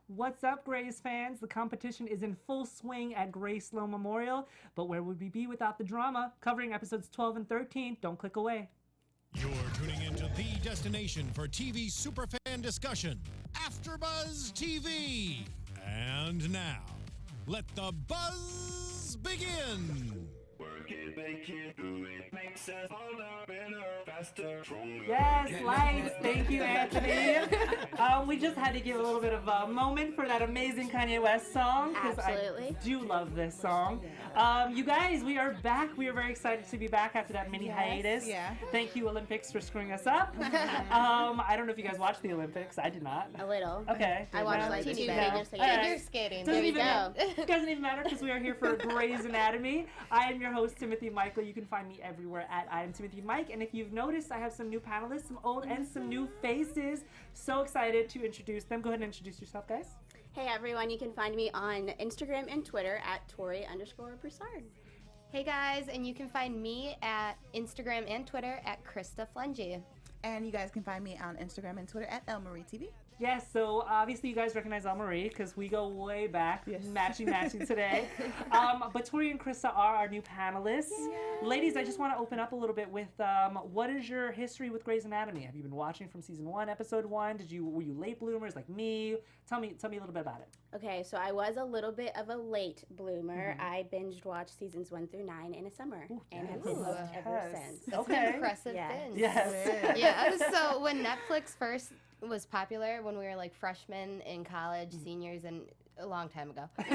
What's up, Grace fans? The competition is in full swing at Grace Sloan Memorial, but where would we be without the drama? Covering episodes 12 and 13. Don't click away. You're tuning into the destination for TV superfan discussion, AfterBuzz TV. And now, let the buzz begin. Work it, make it, do it, makes us harder, better, faster, stronger. Yes, lights. Thank you, Anthony. We just had to give a little bit of a moment for that amazing Kanye West song because I do love this song. You guys, we are back. We are very excited to be back after that mini hiatus. Yeah. Thank you, Olympics, for screwing us up. I don't know if you guys watched the Olympics. I did not. A little. Okay. I watched like 2 figure Figure skating. There you go. It doesn't even matter because we are here for Grey's Anatomy. I am your host, Timothy Michael. You can find me everywhere at I am Timothy Mike. And if you've noticed, I have some new panelists, some old and some new faces. So excited to introduce them. Go ahead and introduce yourself, guys. Hey everyone, you can find me on Instagram and Twitter at Tori_Bourssard. Hey guys, and you can find me at Instagram and Twitter at Krista Flentje. And you guys can find me on Instagram and Twitter at ElMarieTV. Yes, so obviously you guys recognize Marie because we go way back, matching today. But Tori and Krista are our new panelists. Yay. Ladies, I just want to open up a little bit with what is your history with Grey's Anatomy? Have you been watching from season 1, episode 1? Were you late bloomers like me? Tell me a little bit about it. Okay, so I was a little bit of a late bloomer. I binged watched seasons 1 through 9 in a summer, and have been hooked ever since. That's an impressive binge. Yes. Yeah. So when Netflix first was popular, when we were like freshmen in college, seniors, and a long time ago. But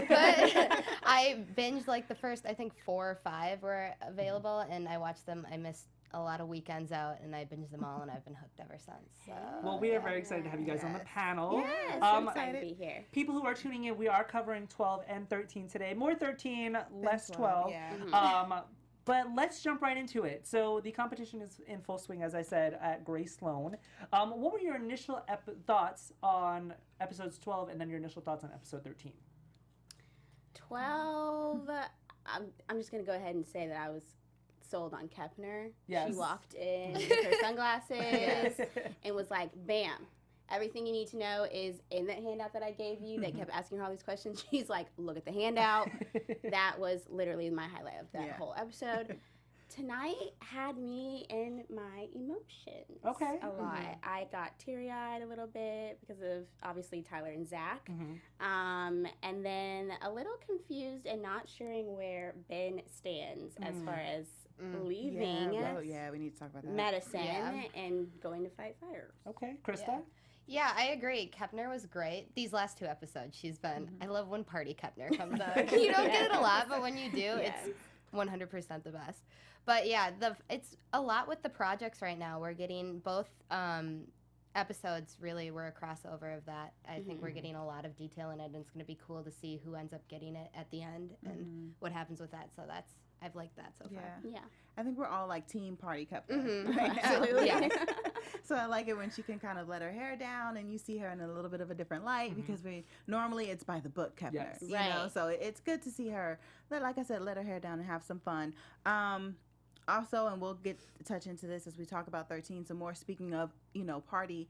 I binged like the first, I think 4 or 5 were available, and I watched them. I missed a lot of weekends out, and I binged them all, and I've been hooked ever since. So, well, we are very excited to have you guys on the panel. Yes, I'm excited to be here. People who are tuning in, we are covering 12 and 13 today. More 13, less 12. Yeah. But let's jump right into it. So the competition is in full swing, as I said, at Grace Sloan. What were your initial thoughts on episodes 12 and then your initial thoughts on episode 13? 12, I'm just going to go ahead and say that I was sold on Kepner. Yes. She walked in with her sunglasses and was like, bam. Everything you need to know is in that handout that I gave you. They kept asking her all these questions. She's like, look at the handout. That was literally my highlight of that whole episode. Tonight had me in my emotions a lot. I got teary-eyed a little bit because of, obviously, Tyler and Zach. And then a little confused and not sure where Ben stands as far as leaving we need to talk about that. medicine and going to fight fires. Okay, Krista? Yeah, I agree. Kepner was great. These last 2 episodes, she's been, I love when Party Kepner comes out. You don't get it a lot, but when you do, it's 100% the best. But yeah, it's a lot with the projects right now. We're getting both episodes really were a crossover of that. I think we're getting a lot of detail in it, and it's going to be cool to see who ends up getting it at the end and what happens with that. So I've liked that so far. Yeah. I think we're all like team Party Kepner. Absolutely. Yeah. So I like it when she can kind of let her hair down and you see her in a little bit of a different light because normally it's by the book Kepner. Yes. You know, so it's good to see her, like I said, let her hair down and have some fun. Also, and we'll touch into this as we talk about 13 some more, speaking of, Party,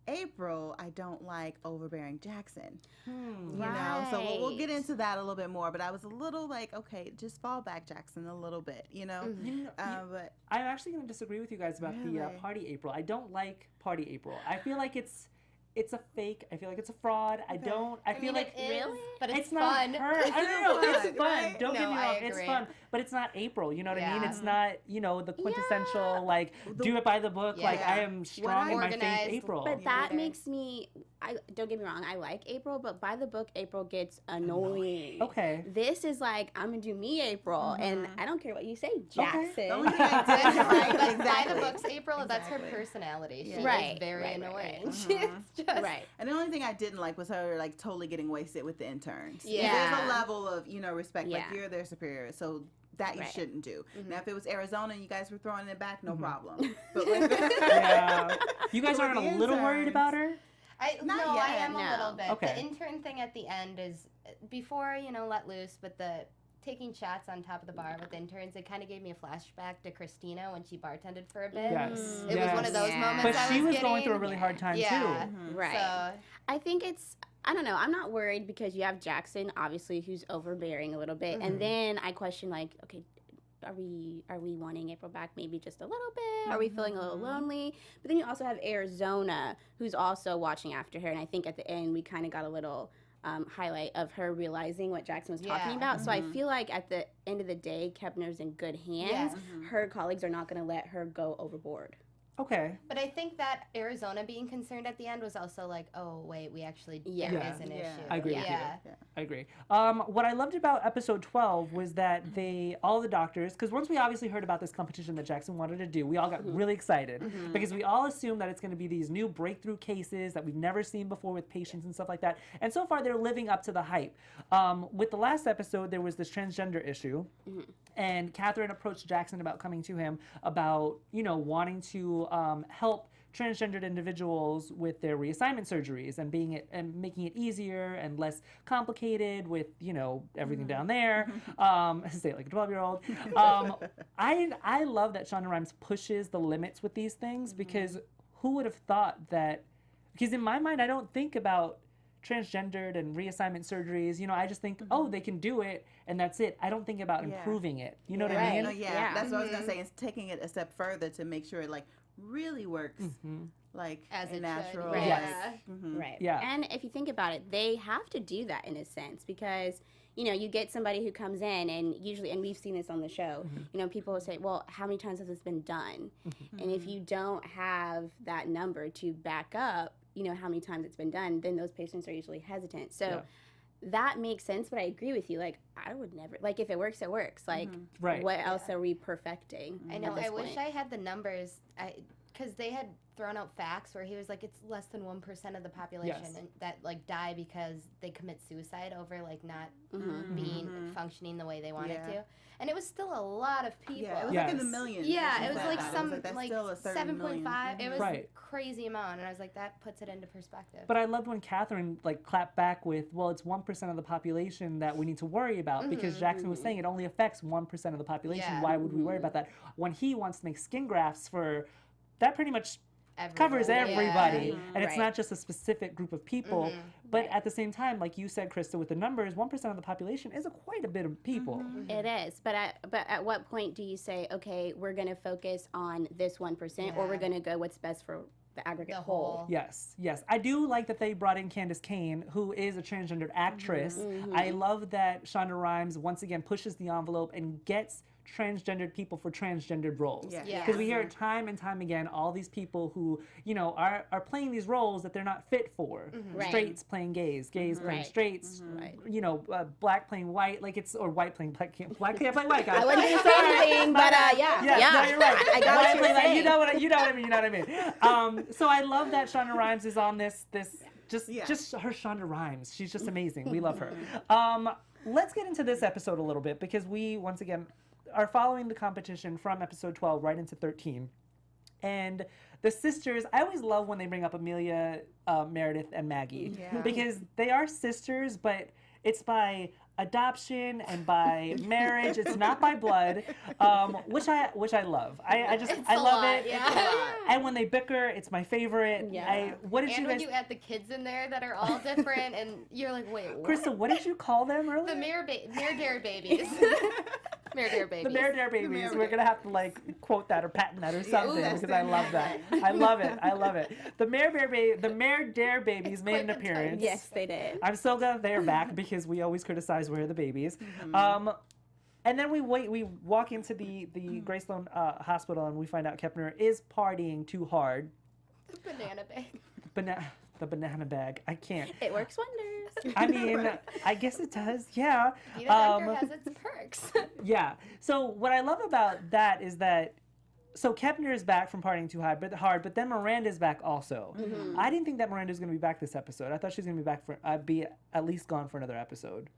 April, I don't like overbearing Jackson. You know, so we'll get into that a little bit more. But I was a little like, okay, just fall back, Jackson, a little bit, But I'm actually going to disagree with you guys about the Party April. I don't like Party April. I feel like it's a fake. I feel like it's a fraud. I feel like really, but it's fun. Not her. I don't know. It's fun. Right? Don't get me wrong. It's fun, but it's not April. You know what I mean? It's not the quintessential like do it by the book. Like I am strong in my faith. April. But that makes me. Don't get me wrong. I like April, but by the book, April gets annoying. Okay. This is like I'm gonna do me, April, and I don't care what you say, Jackson. the only thing I did, by the books, April. That's her personality. She is very annoying. Right. And the only thing I didn't like was her like totally getting wasted with the interns. Yeah. There's a level of, respect. Like you're their superior. So that you shouldn't do. Now if it was Arizona and you guys were throwing it back, no problem. But with you guys aren't a little worried about her? I am a little bit. Okay. The intern thing at the end is before, let loose, but the taking shots on top of the bar with interns, it kind of gave me a flashback to Christina when she bartended for a bit. Yes. It was one of those moments But I she was getting. going through a really hard time too. Right. So, I think it's I don't know. I'm not worried because you have Jackson, obviously, who's overbearing a little bit. And then I question, like, okay, are we wanting April back maybe just a little bit? Are we feeling a little lonely? But then you also have Arizona, who's also watching after her. And I think at the end we kind of got a little highlight of her realizing what Jackson was talking about. So I feel like at the end of the day, Kepner's in good hands. Her colleagues are not going to let her go overboard. Okay. But I think that Arizona being concerned at the end was also like, oh, wait, we actually, there is an issue. I agree with you. I agree. What I loved about episode 12 was that all the doctors, because once we obviously heard about this competition that Jackson wanted to do, we all got really excited because we all assumed that it's going to be these new breakthrough cases that we've never seen before with patients and stuff like that. And so far, they're living up to the hype. With the last episode, there was this transgender issue, and Catherine approached Jackson about coming to him about, wanting to help transgendered individuals with their reassignment surgeries and making it easier and less complicated with everything down there. Say it like a 12-year-old. I love that Shonda Rhimes pushes the limits with these things because who would have thought that? Because in my mind, I don't think about transgendered and reassignment surgeries. I just think, oh, they can do it and that's it. I don't think about improving it. You know what I mean? That's what I was gonna say. Is taking it a step further to make sure it really works like as a natural. Right. Yeah. And if you think about it, they have to do that in a sense because you get somebody who comes in and usually, and we've seen this on the show, people will say, well, how many times has this been done? And if you don't have that number to back up, how many times it's been done, then those patients are usually hesitant. So that makes sense, but I agree with you. Like, I would never, if it works, it works. Like, what else are we perfecting? I know. I wish I had the numbers, because they had thrown out facts where he was like, it's less than 1% of the population and that die because they commit suicide over not being functioning the way they wanted to. And it was still a lot of people. Yeah, it was in the millions. Yeah, it was some 7.5. It was a crazy amount, and I was like, that puts it into perspective. But I loved when Catherine clapped back with, well, it's 1% of the population that we need to worry about because Jackson was saying it only affects 1% of the population. Yeah. Why would we worry about that? When he wants to make skin grafts that pretty much covers everybody. And it's not just a specific group of people. But at the same time, like you said, Krista, with the numbers, 1% of the population is quite a bit of people. It is. But at what point do you say, okay, we're going to focus on this 1% or we're going to go what's best for the aggregate whole? Yes. I do like that they brought in Candace Cain, who is a transgendered actress. I love that Shonda Rhimes, once again, pushes the envelope and gets transgendered people for transgendered roles. Because we hear it time and time again, all these people who, are playing these roles that they're not fit for. Straights playing gays, gays playing straights, black playing white, or white playing black can't play white guys. I wasn't going to say anything, but no, you're right. I got what you were saying. You know what I mean. So I love that Shonda Rhimes is on this just her Shonda Rhimes. She's just amazing. We love her. Let's get into this episode a little bit because we, once again, are following the competition from episode 12 right into 13. And the sisters, I always love when they bring up Amelia, Meredith, and Maggie because they are sisters, but it's by adoption and by marriage. It's not by blood, which I love. I love it. Yeah. And when they bicker, it's my favorite. Yeah. When you add the kids in there that are all different, and you're like, wait, what? Krista, what did you call them earlier? The Mayor babies. Mayor Dare babies. The Mayor Dare babies. We're gonna have to quote that or patent that or something because I love that. I love it. The Mayor Dare babies made an appearance. Yes, they did. I'm so glad they're back because we always criticize Where Are the Babies. And then we walk into the Grace Sloan Hospital and we find out Kepner is partying too hard. The banana bag. The banana bag. I can't. It works wonders. I mean, I guess it does. Yeah. Being a doctor has its perks. Yeah. So what I love about that is that Kepner is back from partying too hard, but then Miranda's back also. I didn't think that Miranda's going to be back this episode. I thought she was going to be back be at least gone for another episode.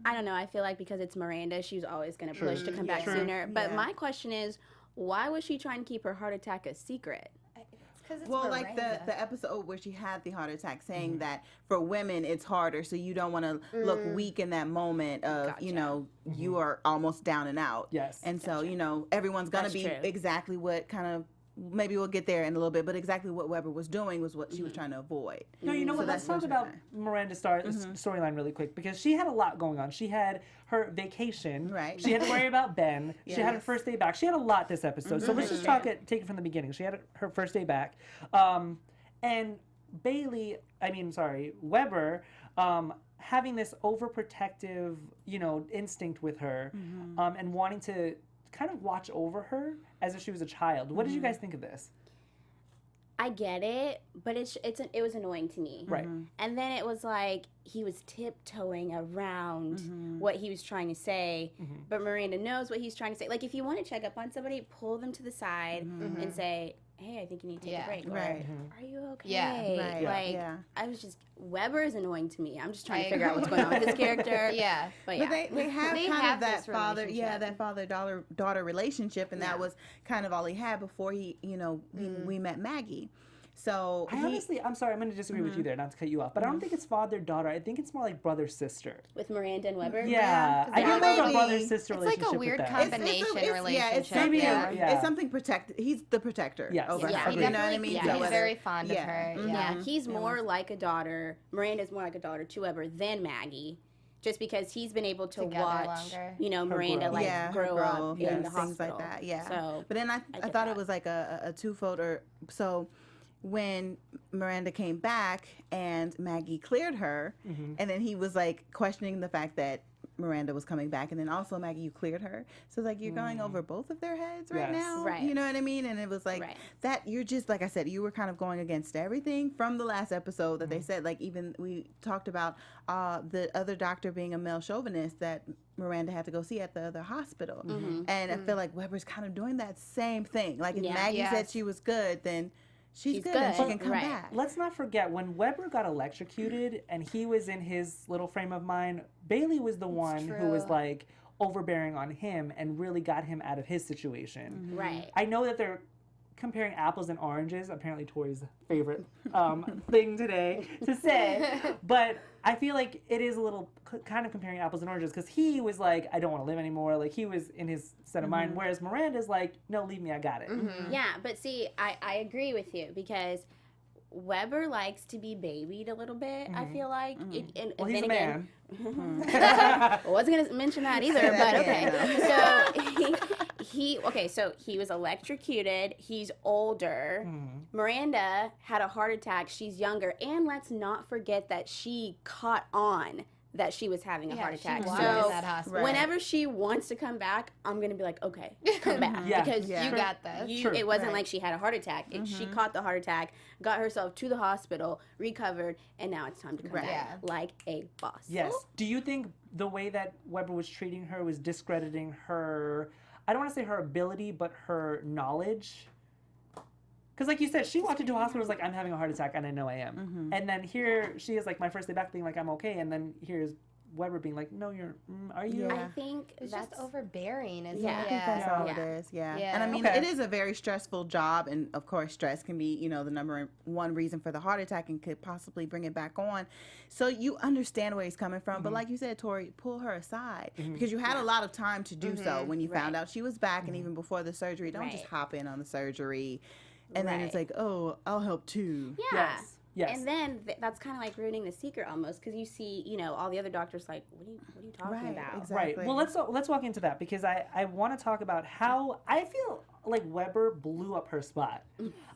I don't know. I feel like because it's Miranda, she was always going to push to come back sooner. But my question is, why was she trying to keep her heart attack a secret? It's well, like the episode where she had the heart attack, saying that for women it's harder, so you don't want to look weak in that moment of you are almost down and out. Yes. And so everyone's gonna be exactly what kind of maybe we'll get there in a little bit, but exactly what Weber was doing was what she was trying to avoid. No, you know what? Let's talk about Miranda's storyline really quick, because she had a lot going on. She had her vacation. Right. She had to worry about Ben. She had her first day back. She had a lot this episode. So let's just take it from the beginning. She had her first day back. And Weber, having this overprotective, instinct with her, and wanting to kind of watch over her as if she was a child. What did you guys think of this? I get it, but it was annoying to me. Right. And then it was like he was tiptoeing around what he was trying to say, but Miranda knows what he's trying to say. Like, if you want to check up on somebody, pull them to the side and say, hey, I think you need to take a break. Right. Are you okay? Yeah. Right. I was just, Weber is annoying to me. I'm just trying to figure out what's going on with this character. Yeah. But they have that father, that father-daughter relationship, and that was kind of all he had before he, we met Maggie. So I'm sorry, I'm going to disagree with you there, not to cut you off, but I don't think it's father-daughter. I think it's more like brother-sister. With Miranda and Weber? Yeah. I think it's a brother-sister relationship. It's like a weird combination relationship. It's something protected. He's the protector over her. You know what I mean? Yeah, he's very fond of her. Yeah, he's more like a daughter. Miranda's more like a daughter to Weber than Maggie. Just because he's been able to watch, Miranda grow up in the hospital. Things like that, So, but then I thought it was like a twofold. So when Miranda came back and Maggie cleared her, and then he was like questioning the fact that Miranda was coming back, and then also Maggie, you cleared her. So it's like you're going over both of their heads right now. Right. You know what I mean? And it was like that you're just, like I said, you were kind of going against everything from the last episode that they said. Like, even we talked about the other doctor being a male chauvinist that Miranda had to go see at the other hospital. And I feel like Weber's kind of doing that same thing. Like, if Maggie said she was good, then she's good and she can come back. Let's not forget, when Weber got electrocuted and he was in his little frame of mind, Bailey was the one who was like overbearing on him and really got him out of his situation. Right. I know that they're comparing apples and oranges, apparently Tori's favorite thing today to say, but I feel like it is a little kind of comparing apples and oranges, because he was like, I don't want to live anymore. Like, he was in his set of mind, whereas Miranda's like, no, leave me, I got it. Yeah, but see, I agree with you, because Weber likes to be babied a little bit, I feel like. Well, he's a man. I wasn't going to mention that either, but okay. So he was electrocuted. He's older. Miranda had a heart attack. She's younger. And let's not forget that she caught on that she was having a heart attack. So whenever she wants to come back, I'm going to be like, okay, come back. Because you got this. It wasn't like she had a heart attack. She caught the heart attack, got herself to the hospital, recovered, and now it's time to come back like a boss. Yes. Do you think the way that Weber was treating her was discrediting her, I don't want to say her ability, but her knowledge? Because like you said, she walked into a hospital, was like, I'm having a heart attack, and I know I am. And then here she is, like, my first day back, being like, I'm okay. And then here's Weber being like, no, are you? I think it's that's just overbearing, isn't it? I think that's all it is, And I mean, it is a very stressful job, and of course, stress can be, the number one reason for the heart attack and could possibly bring it back on. So you understand where he's coming from, but like you said, Tori, pull her aside, because you had a lot of time to do so when you found out she was back, and even before the surgery. Don't just hop in on the surgery. And then it's like, oh, I'll help too. Yeah. Yes. And then that's kind of like ruining the secret almost, because you see, all the other doctors like, what are you talking about? Exactly. Right. Well, let's walk into that, because I want to talk about how I feel like Weber blew up her spot.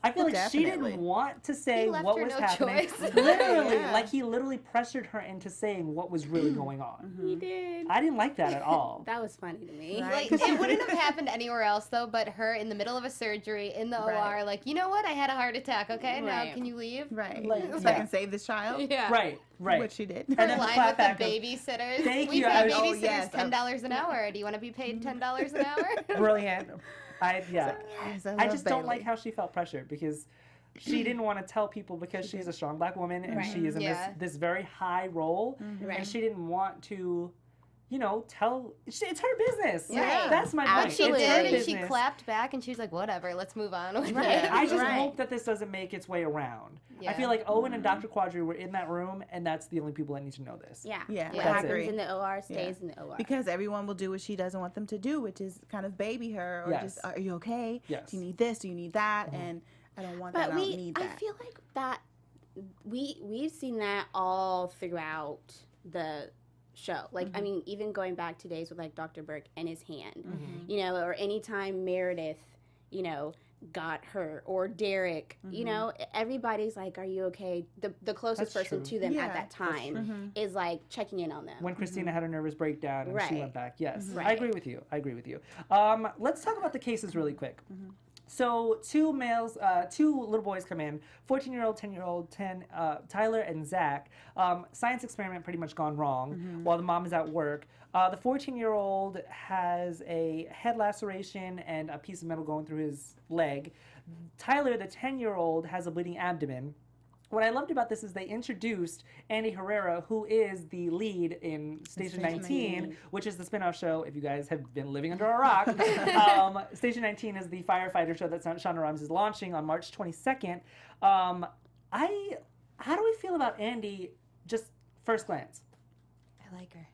I feel like she didn't want to say what was happening. Literally, like he literally pressured her into saying what was really going on. He did. I didn't like that at all. That was funny to me. Like, it wouldn't have happened anywhere else though, but her in the middle of a surgery in the OR, like, you know what? I had a heart attack. Okay, now can you leave? Right. So I can save this child. Yeah. Right. Which she did. Her line with the babysitters. Thank we you. pay babysitters $10 an hour. Do you want to be paid $10 an hour? Brilliant. I just Bailey. don't like how she felt pressured, because she didn't want to tell people, because she's a strong black woman and she is in this very high role, and she didn't want to it's her business. Yeah. That's my What point. she It's her did, and she business. clapped back, and she was like, whatever, let's move on with Right. it. I just Right. hope that this doesn't make its way around. I Yeah. feel like Owen and Dr. Quadri were in that room, and that's the only people that need to know this. Yeah. Yeah, What that's happens it. in the OR stays in the OR. Because everyone will do what she doesn't want them to do, which is kind of baby her or Yes. just, are you okay? Yes. Do you need this? Do you need that? And I don't want that. I don't need that. I feel like that we've seen that all throughout the show. Like, I mean, even going back to days with like Dr. Burke and his hand, or anytime Meredith, got hurt or Derek, everybody's like, are you okay? The closest That's person true. to them Yeah, at that time is like checking in on them. When Christina had a nervous breakdown and she Right. went back. Yes, I Right. agree with you. Let's talk about the cases really quick. So two little boys come in, 14-year-old, 10-year-old, Tyler and Zach. Science experiment pretty much gone wrong while the mom is at work. The 14-year-old has a head laceration and a piece of metal going through his leg. Tyler, the 10-year-old, has a bleeding abdomen. What I loved about this is they introduced Andy Herrera, who is the lead in Station 19, which is the spin-off show, if you guys have been living under a rock. Station 19 is the firefighter show that Shonda Rhimes is launching on March 22nd. How do we feel about Andy, just first glance? I like her.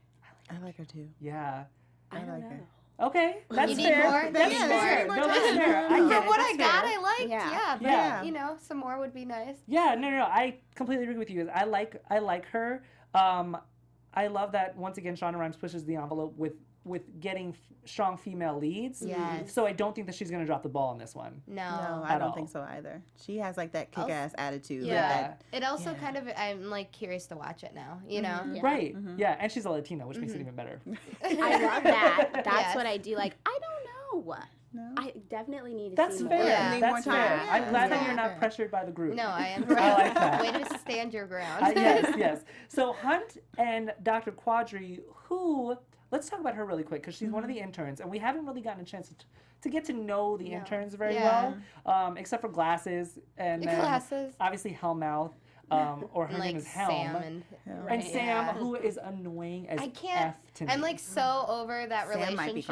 I like her too. Yeah. I like her. Okay, that's You need fair. more? That's Yeah, fair. more No, that's time. fair. I From get From it. what That's I got, fair. I liked. Yeah. Yeah, but some more would be nice. Yeah, no, I completely agree with you. I like her. I love that once again Shonda Rhimes pushes the envelope with getting strong female leads. Yes. So I don't think that she's gonna drop the ball on this one. No, No. I At don't all. think so either. She has like that kick-ass attitude. Yeah. Like It also kind of, I'm like curious to watch it now, you know? Yeah. Right. Yeah, and she's a Latina, which makes it even better. I love that. That's Yes. what I do. Like, I don't know. No? I definitely need to That's see fair. more. Yeah. Need That's more fair. time. I'm glad that Yeah. you're not pressured by the group. No, I am. I like that. Way to stand your ground. Yes. So Hunt and Dr. Quadri, who, let's talk about her really quick because she's one of the interns, and we haven't really gotten a chance to get to know the interns very Yeah. well, except for Glasses and then Glasses. obviously Hellmouth, or her And, name like is Helm. Sam and And Sam, Yeah. who is annoying as I can't. F to me. I'm like so over that Sam might be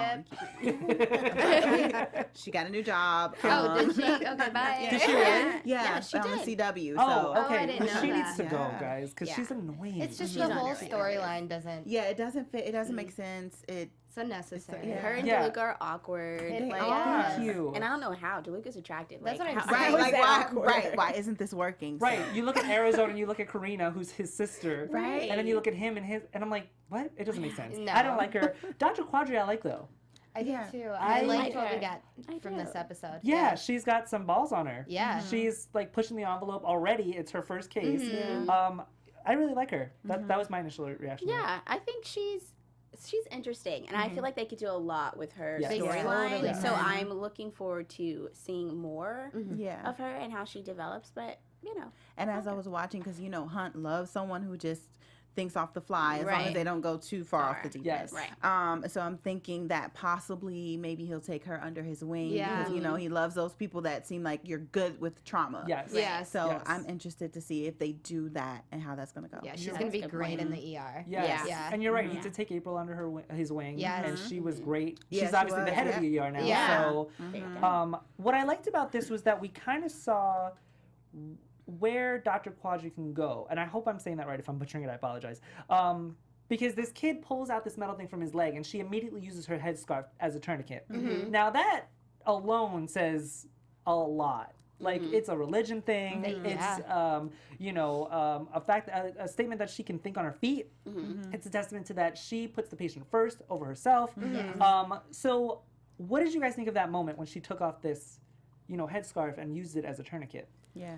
relationship. she got a new job. Oh, did she? Okay, bye. Did she really? Yeah, she on the did. CW. Oh, So okay. I didn't Well, know she that. needs to go, Yeah. guys, because Yeah. she's annoying. It's just She's the whole underrated. storyline doesn't. yeah, it doesn't fit. It doesn't make sense. It's unnecessary. Yeah. Her and Yeah. DeLuca are awkward. They like, are. Thank you. And I don't know how. DeLuca's attractive. That's like, what I'm how- saying. Right, how is like that why? awkward? Right, why isn't this working? So- Right, you look at Arizona and you look at Karina, who's his sister. Right. And then you look at him and his, and I'm like, what? It doesn't make sense. No. I don't like her. Dr. Quadri, I like though. I do Yeah. too. I I liked like what we her. got I from do. this episode. Yeah, she's got some balls on her. Yeah. She's like pushing the envelope already. It's her first case. Mhm. I really like her. That was my initial reaction. Yeah, I think she's interesting, and I feel like they could do a lot with her Yes. They storyline. totally So can. I'm looking forward to seeing more Yeah. of her and how she develops. But And as I was watching, because Hunt loves someone who just thinks off the fly, as long as Right. they don't go too far off the deep Yes. end. Right. So I'm thinking that possibly maybe he'll take her under his wing Yeah. because he loves those people that seem like you're good with trauma. Yes. Yeah. So Yes. I'm interested to see if they do that and how that's gonna go. Yeah, she's Yeah, gonna that's be a good great point. in the ER. Yes. Yeah. And you're right. He Yeah. did take April under his wing. Yes. And she was great. Yeah, She's she obviously the was, head of the ER now. Yeah. So, what I liked about this was that we kind of saw where Dr. Quadri can go. And I hope I'm saying that right. If I'm butchering it, I apologize. Because this kid pulls out this metal thing from his leg and she immediately uses her headscarf as a tourniquet. Now that alone says a lot. Like it's a religion thing. It's a statement that she can think on her feet. It's a testament to that she puts the patient first over herself. So what did you guys think of that moment when she took off this, headscarf and used it as a tourniquet? Yeah.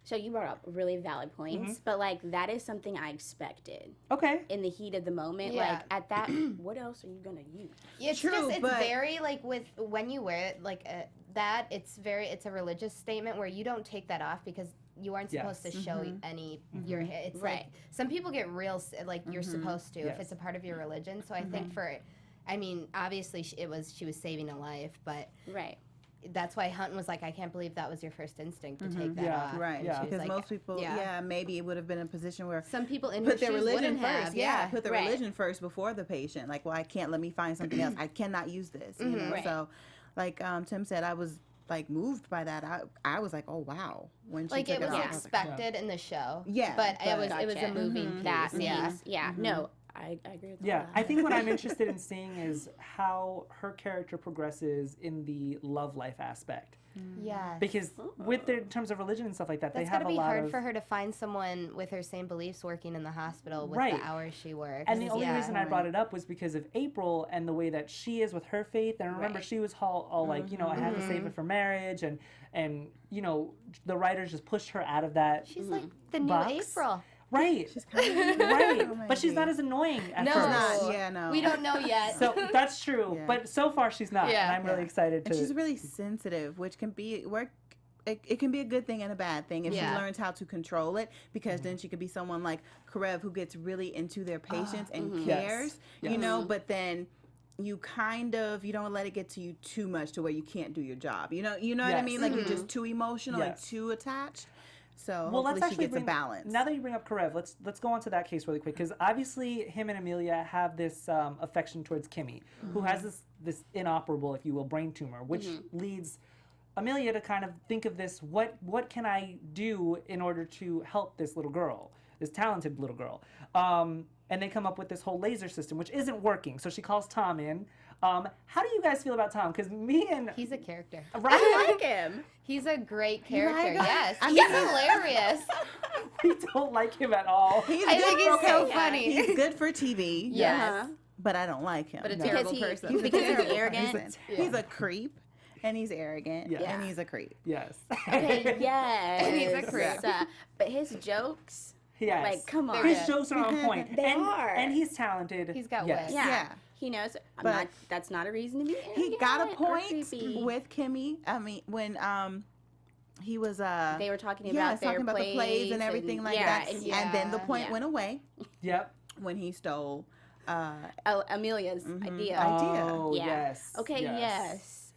so you brought up really valid points, but like that is something I expected Okay. in the heat of the moment. Yeah. Like at that, what else are you gonna use? It's True, just, it's but- very like with when you wear it like that. It's a religious statement where you don't take that off because you aren't supposed Yes. to show any your hair. It's like Right. some people get real like you're supposed to Yes. if it's a part of your religion. So I think obviously she was saving a life, but Right. that's why Hunt was like, I can't believe that was your first instinct to take that off. Right. And she was Because like, most people, maybe it would have been a position where some people in put her their shoes religion wouldn't first. have. Yeah, put the Right. religion first before the patient. Like, well, I can't. Let me find something else. I cannot use this. You know. Right. So, like Tim said, I was like moved by that. I was like, oh wow, when she Like took it was off, I like, expected in the show. Yeah, but it but- was a moving piece. That Yeah. means, no, I agree with Yeah, all I that. think what I'm interested in seeing is how her character progresses in the love life aspect. Yeah. Because with their in terms of religion and stuff like that, That's they have gonna a be lot hard of. for her to find someone with her same beliefs working in the hospital with Right. the hours she works. And the only reason I Right. brought it up was because of April and the way that she is with her faith. And remember, Right. she was all like, you know, I have to save it for marriage, and you know, the writers just pushed her out of that. She's like the new box. April. Right, she's kind of right. But she's not as annoying at No. first. not. Yeah, no. We don't know yet. So that's true, Yeah. but so far she's not, Yeah. and I'm really excited to. And she's really sensitive, which can be it can be a good thing and a bad thing if Yeah. she learns how to control it, because then she could be someone like Karev who gets really into their patients and cares, you know, but then you don't let it get to you too much to where you can't do your job. You know what I Yes. mean? Like you're just too emotional and Yes. too attached. So Well, hopefully she gets a bring, balance. Now that you bring up Karev, let's go on to that case really quick, because obviously him and Amelia have this affection towards Kimmy, who has this inoperable, if you will, brain tumor, which leads Amelia to kind of think of this: what can I do in order to help this little girl, this talented little girl? And they come up with this whole laser system, which isn't working. So she calls Tom in. How do you guys feel about Tom? Because me and He's a character. right, I like him. He's a great character. him? Yes. I He's mean- hilarious. we don't like him at all. He's I good think for- he's so okay, funny. He's good for TV. Yes. But I don't like him. But a No. terrible Because person. a Because he's terrible arrogant? person. He's a creep, and he's arrogant, Yeah. and he's a creep. Yes. Okay, yes. And he's a creep. But his jokes, Yes. like, come on. His jokes are on point. They and, are. And he's talented. He's got yes. wit. Yeah. He knows. But That's not a reason to be He got a arrogant or point creepy. with Kimmy. I mean, when he was They were talking yeah, about their talking about the plays and everything like that, and then the point Yeah. went away Yep. when he stole. Amelia's idea. Idea. Oh, Yeah. yes. Okay.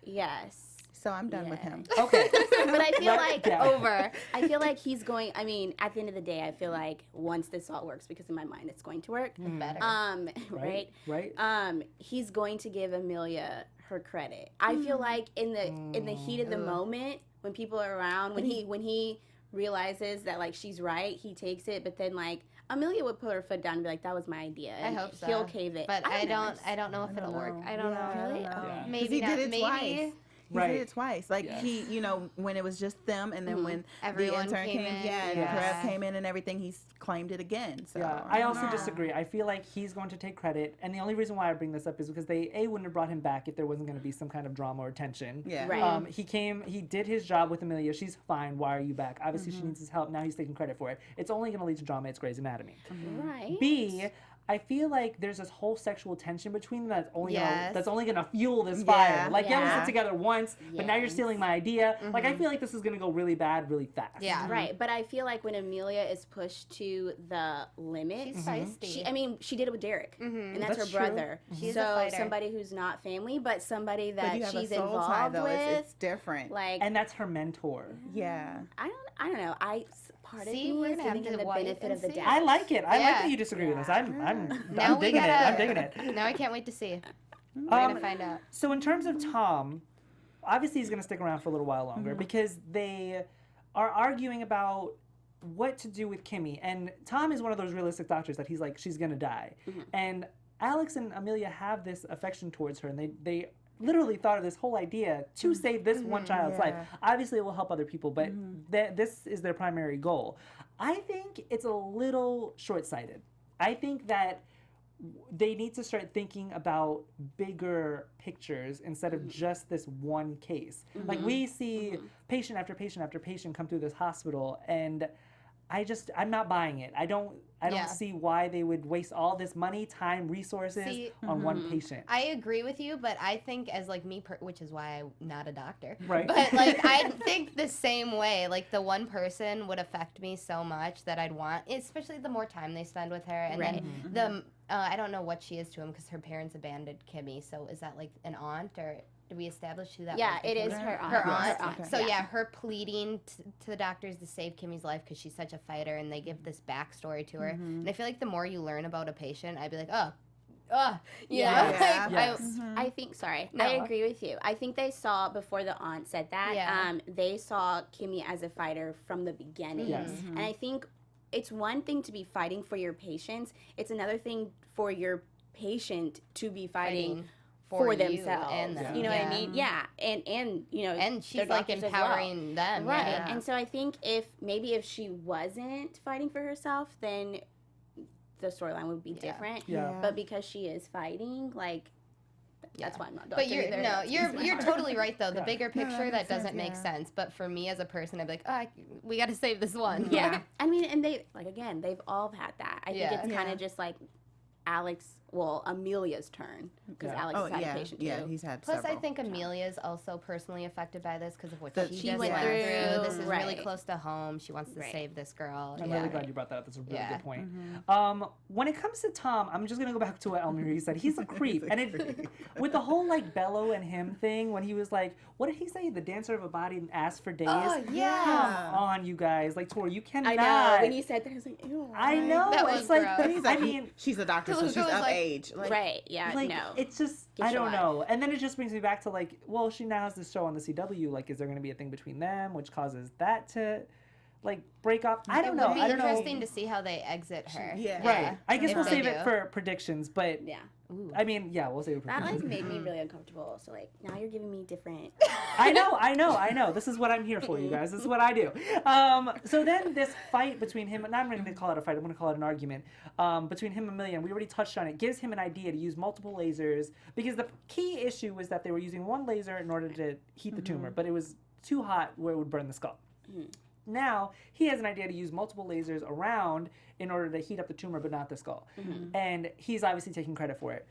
Yes. So I'm done with Yeah. him. Okay. But I feel like Yeah. I feel like he's going. I mean, at the end of the day, I feel like once this all works, because in my mind it's going to work. Better. Right. Right. He's going to give Amelia her credit. I feel like in the heat of the moment, when people are around, when he realizes that like she's right, he takes it. But then like Amelia would put her foot down and be like, "That was my idea." I And hope so. he'll cave it. But I don't know if it'll work. I don't know. Really? Yeah. Okay. Maybe he not. did it Maybe. twice. He Right. did it twice. Like Yeah. he, when it was just them, and then when Everyone the intern came in. and Yeah. Karev came in and everything, he claimed it again. So Yeah, I also don't know. disagree. I feel like he's going to take credit, and the only reason why I bring this up is because they wouldn't have brought him back if there wasn't going to be some kind of drama or tension. Yeah. Right. He did his job with Amelia. She's fine. Why are you back? Obviously, she needs his help. Now he's taking credit for it. It's only going to lead to drama. It's Grey's Anatomy. Right. B, I feel like there's this whole sexual tension between them Yes. that's only gonna fuel this fire. Yeah. Like, yeah, we Yeah. sit together once, but now you're Yes. stealing my idea. Like, I feel like this is gonna go really bad, really fast. Yeah. Right, but I feel like when Amelia is pushed to the limit, She's feisty. she did it with Derek, and that's, That's her true. brother. She's a so fighter. somebody who's not family, but somebody But that you have she's a soul tie, involved though. with. It's different. Like, And that's her mentor. Yeah. I don't know. Part of See, me we're is gonna have giving to him the wait benefit and of the see. doubt. I like it. I like Yeah. that you disagree with us. I'm Now we digging it. gotta- I'm digging it. Now I can't wait to see. We're gonna find out. So in terms of Tom, obviously he's going to stick around for a little while longer because they are arguing about what to do with Kimmy. And Tom is one of those realistic doctors that he's like, she's going to die. And Alex and Amelia have this affection towards her, and they literally thought of this whole idea to save this one child's life. Obviously it will help other people, but this is their primary goal. I think it's a little short-sighted. I think that they need to start thinking about bigger pictures instead of just this one case. Like, we see patient after patient after patient come through this hospital, and I'm not buying it. I don't see why they would waste all this money, time, resources on one patient. I agree with you, but I think as like me, which is why I'm not a doctor. Right. But like I think the same way. Like the one person would affect me so much that I'd want, especially the more time they spend with her, and then I don't know what she is to him because her parents abandoned Kimmy. So is that like an aunt or Did we establish who that Yeah, was? it is her aunt. Her aunt. Yes, okay. So yeah, her pleading to the doctors to save Kimmy's life because she's such a fighter, and they give this backstory to her. And I feel like the more you learn about a patient, I'd be like, I think, No. I agree with you. I think they saw, before the aunt said that, they saw Kimmy as a fighter from the beginning. Yes. And I think it's one thing to be fighting for your patients. It's another thing for your patient to be fighting for you themselves. and them. You know what I mean? Yeah. And you know, And she's their like doctors as empowering them. well. Right. Yeah. And so I think if she wasn't fighting for herself, then the storyline would be different. Yeah. But because she is fighting, like, that's why I'm not. But you're totally right though. The Yeah. bigger picture that doesn't make sense. But for me as a person, I'd be like, we got to save this one. Yeah. I mean, and they've all had that. I think it's kind Yeah. of just like Amelia's turn, because Yeah. Alex has had a patient too. Yeah, he's had Plus, several. I think Amelia's also personally affected by this because of what That she she just went went through. through. This is really Right. close to home. She wants to Right. save this girl. I'm really glad you brought that up. That's a really Yeah. good point. Mm-hmm. When it comes to Tom, I'm just gonna go back to what Elmarie said. He's a creep, and with the whole like Bello and him thing, when he was like, "What did he say? The dancer of a body and asked for days." Oh, yeah. Come on, you guys. Like Tori, you cannot. I know. When you said that, I was like, ew. I know. That it's was like, gross. But he's like, I mean, she's a doctor, so It she's was of like- age. Like, Right. Yeah. like no. it's just Get I your don't life. know. And then it just brings me back to like, well, she now has this show on the CW. Like, is there going to be a thing between them, which causes that to like break off? I don't know. It would be I don't know. interesting to see how they exit her. Yeah. Right. I guess If we'll they save it do. for predictions, but Yeah. I mean, yeah, we'll save it for That like predictions. made me really uncomfortable. So like now you're giving me different. I know. This is what I'm here for, you guys. This is what I do. So then this fight between him, and I'm not going to call it a fight, I'm going to call it an argument, between him and Amelia, and we already touched on it, gives him an idea to use multiple lasers, because the key issue was that they were using one laser in order to heat the tumor, but it was too hot where it would burn the skull. Now, he has an idea to use multiple lasers around in order to heat up the tumor, but not the skull. And he's obviously taking credit for it.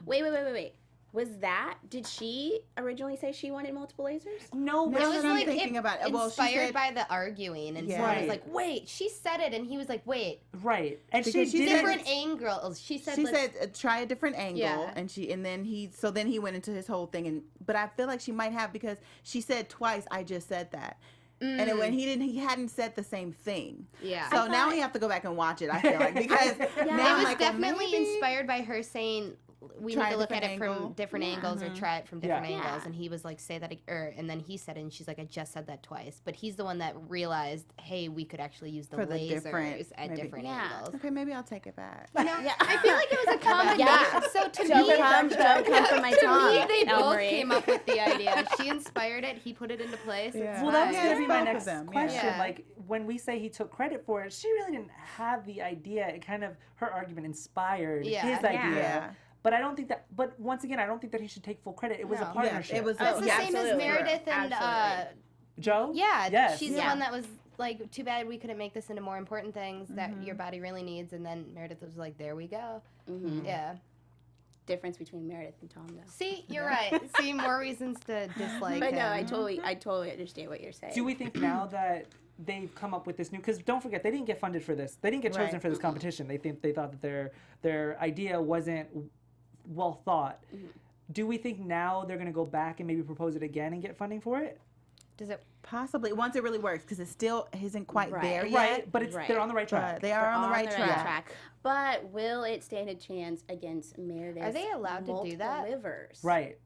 Wait. Did she originally say she wanted multiple lasers? No, No, but It That's was what I'm like thinking about. Well, she inspired said- by the arguing, and Yeah. someone Right. was like, "Wait, she said it," and he was like, "Wait, right. And Because she she did said- different angles." She said, She let's- said try a different angle, Yeah. and then he went into his whole thing, but I feel like she might have, because she said twice, "I just said that," and then when he hadn't said the same thing. "Yeah." So now we have to go back and watch it. I feel like, because now it I'm was like, well, definitely maybe- inspired by her saying we Try need a to look at it different from angle. different angles or try it from different Yeah. angles. And he was like, say that, and then he said it, and she's like, I just said that twice. But he's the one that realized, hey, we could actually use the For the lasers different- at maybe. different Yeah. angles. Okay, maybe I'll take it back. Yeah. I feel like it was a combination. Yeah. So to Don't me, come from my tongue. to me, they both Elmarie. came up with the idea. She inspired it. He put it into place. Yeah. It's Well, that was fine. going to be my both of next them, yeah. question. Yeah. Like, when we say he took credit for it, she really didn't have the idea. It kind of, her argument inspired Yeah. his Yeah. idea. Yeah. But I don't think that, but once again, I don't think that he should take full credit. It was a No. partnership. it was. That's the yeah, same as absolutely. Meredith and Absolutely. Joe? yeah, Yes. she's the Yeah. one that was like, too bad we couldn't make this into more important things that your body really needs. And then Meredith was like, there we go. Mm-hmm. Yeah. Difference between Meredith and Tom, though. See, you're right. See, more reasons to dislike But no, him. I totally understand what you're saying. Do we think now that they've come up with this new, because don't forget, they didn't get funded for this. They didn't get chosen Right. for this competition. They thought that their idea wasn't well thought. Do we think now they're going to go back and maybe propose it again and get funding for it? Does it? Possibly, once it really works, because it still isn't quite Right. there yet. Right, but Right. they're on the right track. But they are on the right track. But will it stand a chance against Meredith? Are they allowed to do that? Livers. Right.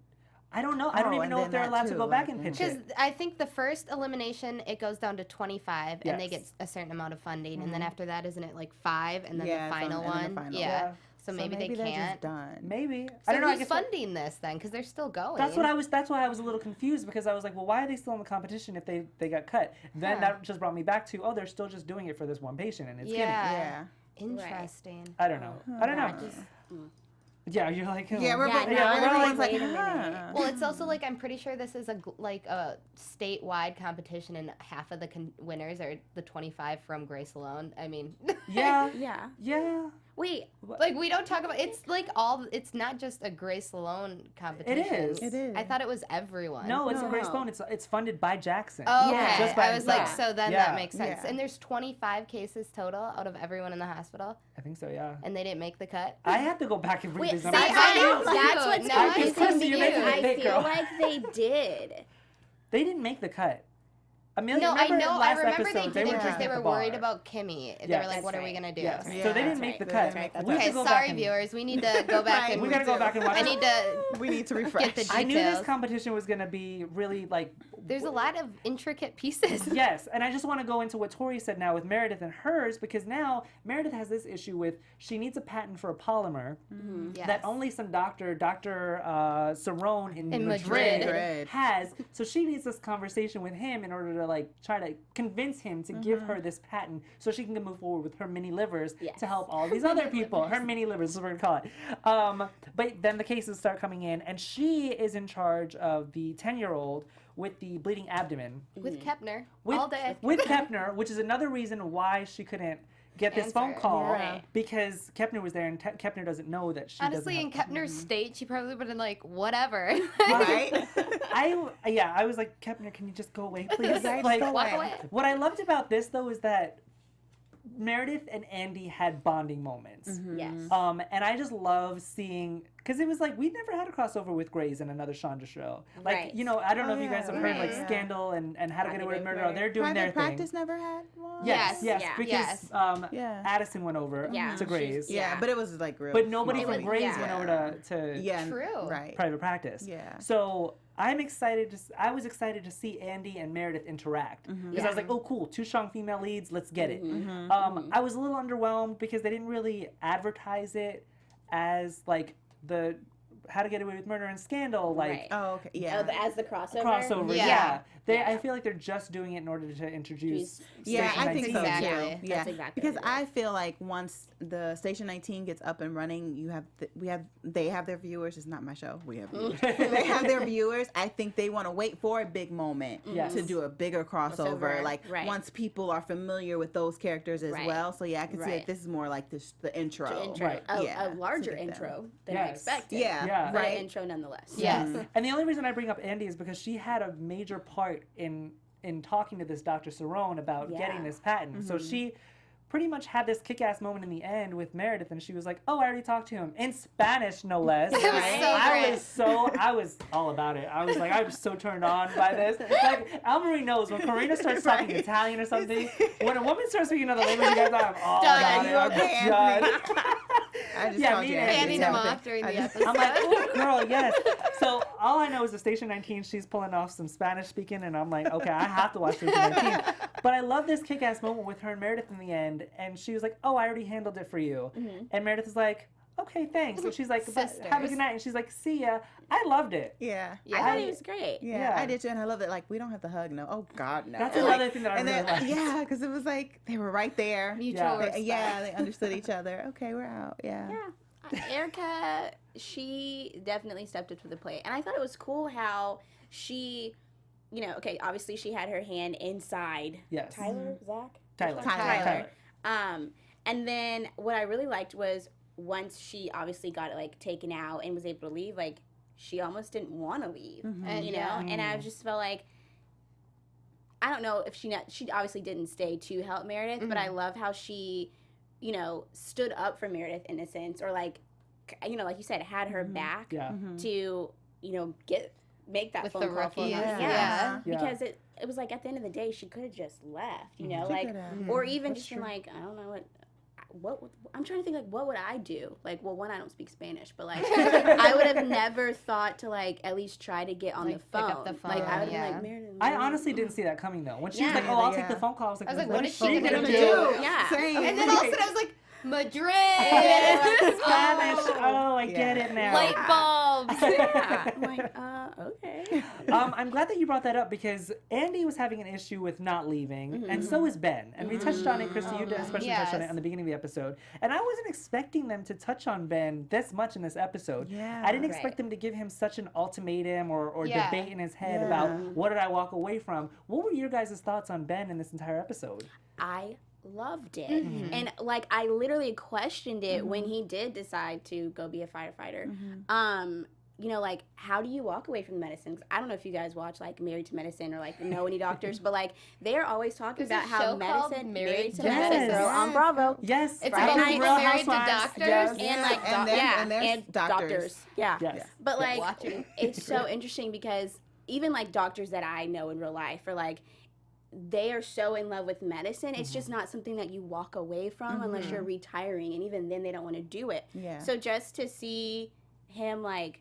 I don't know. I don't Oh, even and know then if they're that allowed to too, go back like, and pitch Because it. I think the first elimination, it goes down to 25, and they get Yes. a certain amount of funding. And then after that, isn't it like 5, and then Yeah, the final and then one? the final. Yeah. Yeah. So maybe they they're can't. just done. Maybe. So I don't know. I who's guess funding this then? Because they're still going. that's why I was a little confused, because I was like, well, why are they still in the competition if they got cut? Then that just brought me back to, they're still just doing it for this one patient, and it's Kimmy. Yeah. Interesting. I don't know. I don't know. Yeah, you're like, oh. Yeah, we're Yeah, both- no, yeah, I'm everyone's like, like, wait a minute. huh. Well, it's also like I'm pretty sure this is a statewide competition, and half of the winners are the 25 from Grace alone. I mean, Yeah. Yeah. Yeah. Wait, Like, we don't talk about it's like it's not just a Grace Sloan competition. It is. I thought it was everyone. No, it's a Grace Sloan. It's funded by Jackson. Oh, Yeah. okay. Just by I was like, himself. so then Yeah. that makes sense. Yeah. And there's 25 cases total out of everyone in the hospital, I think so, yeah. and they didn't make the cut. I have to go back and read wait, these see, numbers. I know. that's what's No, I confusing Krista, me you're because making it I big, feel girl. like they did. They didn't make the cut. Amelia, No, I remember know. I last remember episode, they didn't because drinking they at were the bar. worried about Kimmy. They Yes. were like, what are we That's going to do? Yes. Yeah. So they didn't That's make the right. cut. That's right. That's We have to Okay, go sorry, back and- viewers. We need to go back and We gotta go back and watch I it. need to We need to refresh. get the I knew this details. competition was going to be really like. There's a lot of intricate pieces. Yes, and I just want to go into what Tori said now with Meredith and hers, because now Meredith has this issue with she needs a patent for a polymer Yes. that only some Dr. Cerrone in Madrid. Madrid. has. So she needs this conversation with him in order to like try to convince him to give her this patent so she can move forward with her mini livers Yes. to help all these other people. Her mini livers is what we're gonna call it. But then the cases start coming in, and she is in charge of the 10-year-old with the bleeding abdomen. With Kepner With, all day. with Kepner, which is another reason why she couldn't get this phone Answer. call, Right. because Kepner was there, and Kepner doesn't know that she Honestly, in doesn't have Kepner's state, she probably would have been like, whatever. Right? I was like, Kepner, can you just go away, please? Right, Like, go Walk away. away. what I loved about this though is that Meredith and Andy had bonding moments. Yes. And I just love seeing, because it was like, we never had a crossover with Grace and another Shonda show. Like, Right. you know, I don't know Oh, if you guys yeah, have heard like right. Scandal and How to Get Away with Murder. They're doing Private their Practice thing. never had one. Yes, Yes. yes, Yeah. because Yeah. Addison went over Yeah. to Grace. Yeah, but it was like real. But nobody small. from Grace yeah. went over to Yeah, True. right. private practice. Yeah. So I was excited to see Andy and Meredith interact because I was like, oh, cool, two strong female leads, let's get it. I was a little underwhelmed because they didn't really advertise it as like the How to Get Away with Murder and Scandal, like Right. Oh, okay. Yeah. As the crossover. crossover. Yeah. Yeah. Yeah. I feel like they're just doing it in order to introduce. Yeah, Station I think so 19. Exactly. too. Yeah, That's exactly because what it I feel like once the Station 19 gets up and running, they have their viewers. It's not my show. We have viewers. They have their viewers. I think they want to wait for a big moment Yes. to do a bigger crossover. Crossover, Like right. once people are familiar with those characters as Right. well. So yeah, I can see Right. like this is more like the intro. To intro. Right. A to larger get them. intro than I Yes. expected. Yeah, Yeah. But right. an intro nonetheless. Yes. And the only reason I bring up Andy is because she had a major part in talking to this Dr. Cerrone about Yeah. getting this patent. So she pretty much had this kick-ass moment in the end with Meredith, and she was like, "Oh, I already talked to him in Spanish, no less." It was so great. I was all about it. I was like, I'm so turned on by this. Like, Almarie knows when Karina starts talking Right. Italian or something. When a woman starts speaking other language, you guys know I'm all Done. about it. You I'm okay, done. I just Yeah, called me you and Andy. Fanning Yeah. him Something. off during I the just- episode. I'm like, oh, girl, yes. So all I know is the Station 19, she's pulling off some Spanish speaking, and I'm like, okay, I have to watch Station 19. But I love this kick-ass moment with her and Meredith in the end, and she was like, oh, I already handled it for you. And Meredith is like, okay, thanks. And she's like, have a Sisters. good night. And she's like, see ya. I loved it. Yeah. I thought he was great. Yeah, Yeah. I did too, and I love that. Like, we don't have to hug, no. Oh God, no. That's Like, another thing that I and really then, liked. yeah, because it was like they were right there. Mutual Yeah. respect. Yeah, they understood each other. Okay, we're out. Yeah. Yeah. Erica, she definitely stepped up to the plate. And I thought it was cool how she, okay, obviously she had her hand inside Yes. Tyler, Zach? Tyler. Tyler. And then what I really liked was once she obviously got it like taken out and was able to leave, like she almost didn't want to leave, And you know? And I just felt like, I don't know if she obviously didn't stay to help Meredith, but I love how she, stood up for Meredith in a sense, or like, like you said, had her back Yeah. to, make that With phone the call for rookies, her. yeah. Yeah. Because it was like at the end of the day, she could have just left, She like, could've. or even just been like, I don't know what I'm trying to think, like, what would I do? Like, well, one, I don't speak Spanish, but like, I would have never thought to like at least try to get on Like, the pick phone. up the Like, I would have phone, been like, Meredith. I honestly didn't see that coming though. When she was Yeah. like, "Oh, I'll Yeah. take the phone call," I was like, what is she phone gonna gonna do? Yeah. Same. And then all of a sudden I was like, Madrid! Spanish. Oh, I get Yeah. it now. Light bulbs! Yeah. I'm like, okay. I'm glad that you brought that up because Andy was having an issue with not leaving, and so is Ben. And we touched on it, Krista. You especially touched on it Yes. on the beginning of the episode. And I wasn't expecting them to touch on Ben this much in this episode. Yeah. I didn't expect Right. them to give him such an ultimatum or Yeah. debate in his head Yeah. about what did I walk away from. What were your guys' thoughts on Ben in this entire episode? I loved it. And like I literally questioned it when he did decide to go be a firefighter. You know, like, how do you walk away from medicine? 'Cause I don't know if you guys watch, like, Married to Medicine or, like, know any doctors, but, like, they're always talking about how medicine, Married to Medicine, girl, on Bravo. Yes. It's Friday about night, people married to doctors. Yes. And, like, and doctors. Yeah. Yes. But, like, Watching. it's so interesting because even, like, doctors that I know in real life are, like, they are so in love with medicine. It's just not something that you walk away from unless you're retiring. And even then, they don't want to do it. Yeah. So just to see him, like,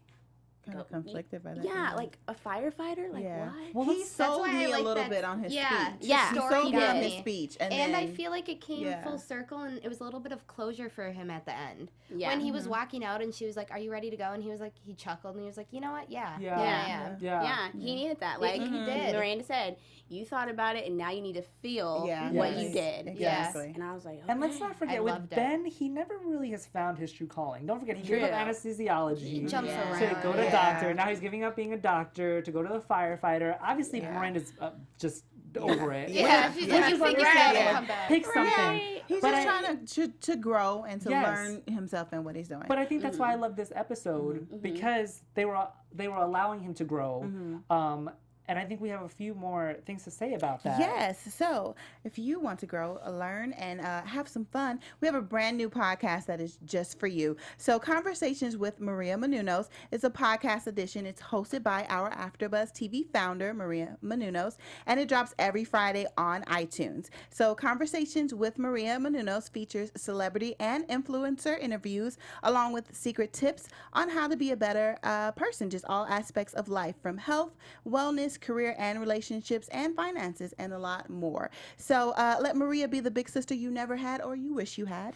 kind of conflicted by that. yeah, like a firefighter, like what? Well, He sold why I me like a little that- bit on his yeah, speech. yeah. He story sold me on did. his speech. And And I then, feel like it came yeah. full circle, and it was a little bit of closure for him at the end. Yeah. When he was walking out, and she was like, "Are you ready to go?" And he was like, he chuckled, and he was like, "You know what? Yeah, Yeah. I am." Yeah, he needed that. Like he did. Miranda said, you thought about it, and now you need to feel Yeah. what Yes. you did. Exactly. And I was like, okay. And let's not forget, I with loved it. Ben, he never really has found his true calling. Don't forget, he gave up True. anesthesiology He jumps Yeah. to around. go to Yeah. doctor. Now he's giving up being a doctor to go to the firefighter. Obviously, Yeah. Miranda's just over it. Yeah, Which- she's which like, is "Figure great. it out and Yeah. come back." Pick something. Right. He's But just I- trying to grow and to Yes. learn himself and what he's doing. But I think that's why I love this episode because they were allowing him to grow. And I think we have a few more things to say about that. Yes. So if you want to grow, learn, and have some fun, we have a brand new podcast that is just for you. So Conversations with Maria Menounos is a podcast edition. It's hosted by our AfterBuzz TV founder, Maria Menounos, and it drops every Friday on iTunes. So Conversations with Maria Menounos features celebrity and influencer interviews along with secret tips on how to be a better person, just all aspects of life from health, wellness, career and relationships, and finances, and a lot more. So let Maria be the big sister you never had or you wish you had.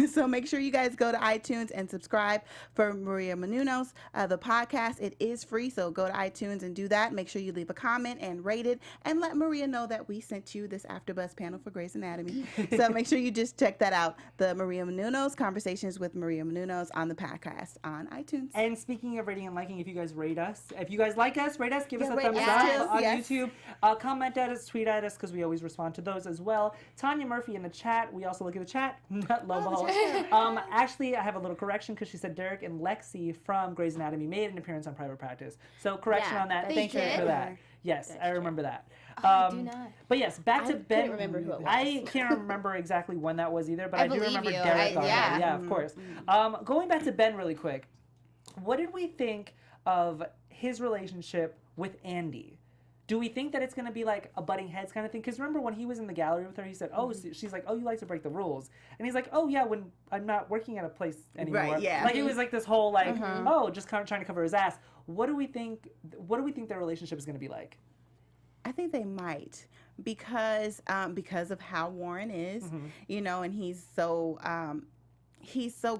So make sure you guys go to iTunes and subscribe for Maria Menounos, the podcast. It is free, so go to iTunes and do that. Make sure you leave a comment and rate it, and let Maria know that we sent you this AfterBuzz panel for Grey's Anatomy. So make sure you just check that out. The Maria Menounos, Conversations with Maria Menounos on the podcast on iTunes. And speaking of rating and liking, if you guys rate us, if you guys like us, rate us, give us a rate thumbs us up too, on yes. YouTube. Comment at us, tweet at us, because we always respond to those as well. Tanya Murphy in the chat. We also look at the chat. Lobo. Actually, I have a little correction because she said Derek and Lexi from Grey's Anatomy made an appearance on Private Practice. So correction Yeah, on that. they Thank you did? for that. Yes, I remember that. I do not. But yes, back to I Ben. couldn't remember who it was. I can't remember exactly when that was either, but I I do believe remember you. Derek on yeah. there. Yeah, of course. Going back to Ben really quick, what did we think of his relationship with Andy? Do we think that it's going to be like a butting heads kind of thing? Because remember when he was in the gallery with her, he said, oh, she's like, oh, you like to break the rules. And he's like, oh, yeah, when I'm not working at a place anymore. Right, yeah. Like it was like this whole like, oh, just kind of trying to cover his ass. What do we think their relationship is going to be like? I think they might because of how Warren is, you know, and he's so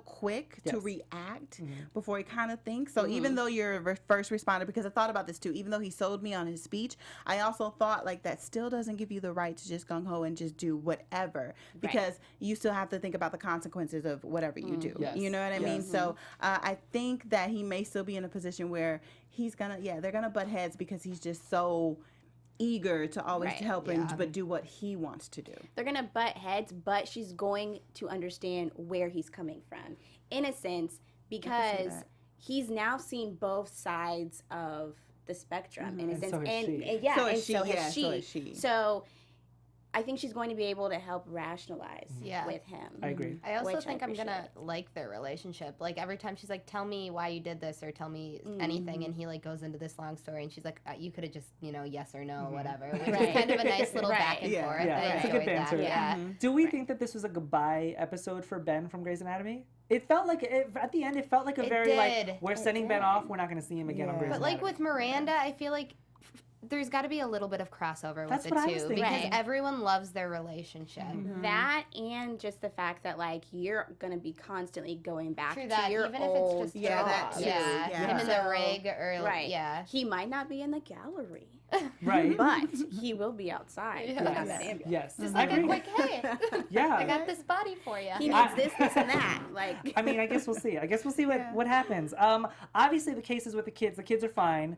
quick to Yes. react before he kind of thinks. So even though you're a first responder, because I thought about this too, even though he sold me on his speech, I also thought like that still doesn't give you the right to just gung ho and just do whatever, because you still have to think about the consequences of whatever you do. Yes. You know what I mean? So I think that he may still be in a position where they're gonna butt heads because he's just so eager to always Right. help but do what he wants to do. They're gonna butt heads, but she's going to understand where he's coming from, in a sense, because that. he's now seen both sides of the spectrum, in a And sense, so has she. and yeah, So and is she, so yeah, has she. so is she. So I think she's going to be able to help rationalize Yeah. with him. I agree. I also Which I think I'm gonna appreciate. like their relationship. Like every time she's like, "Tell me why you did this," or "Tell me anything," and he like goes into this long story, and she's like, "You could have just, yes or no, whatever," which is Right. kind of a nice little back and Yeah. forth. Yeah, I it's a enjoyed good banter. that. Yeah. Do we think that this was a goodbye episode for Ben from Grey's Anatomy? It felt like at the end. It felt like a It very did. like we're sending Ben off. We're not going to see him again on Yeah. Grey's But like Anatomy. with Miranda, I feel like there's got to be a little bit of crossover That's with what I the was two thinking. because Right. everyone loves their relationship. That and just the fact that like you're gonna be constantly going back True to that, your even old if it's just Yeah, job. that too. Yeah. Yeah. Him in the So- rig or right. yeah. He might not be in the gallery, Right. but he will be outside. Yes. picking up that ambulance. Yes. Just I like a agree. quick, hey, Yeah. I got this body for you. He needs this, and that. Like, I mean, I guess we'll see. I guess we'll see what happens. Obviously, the cases with the kids are fine.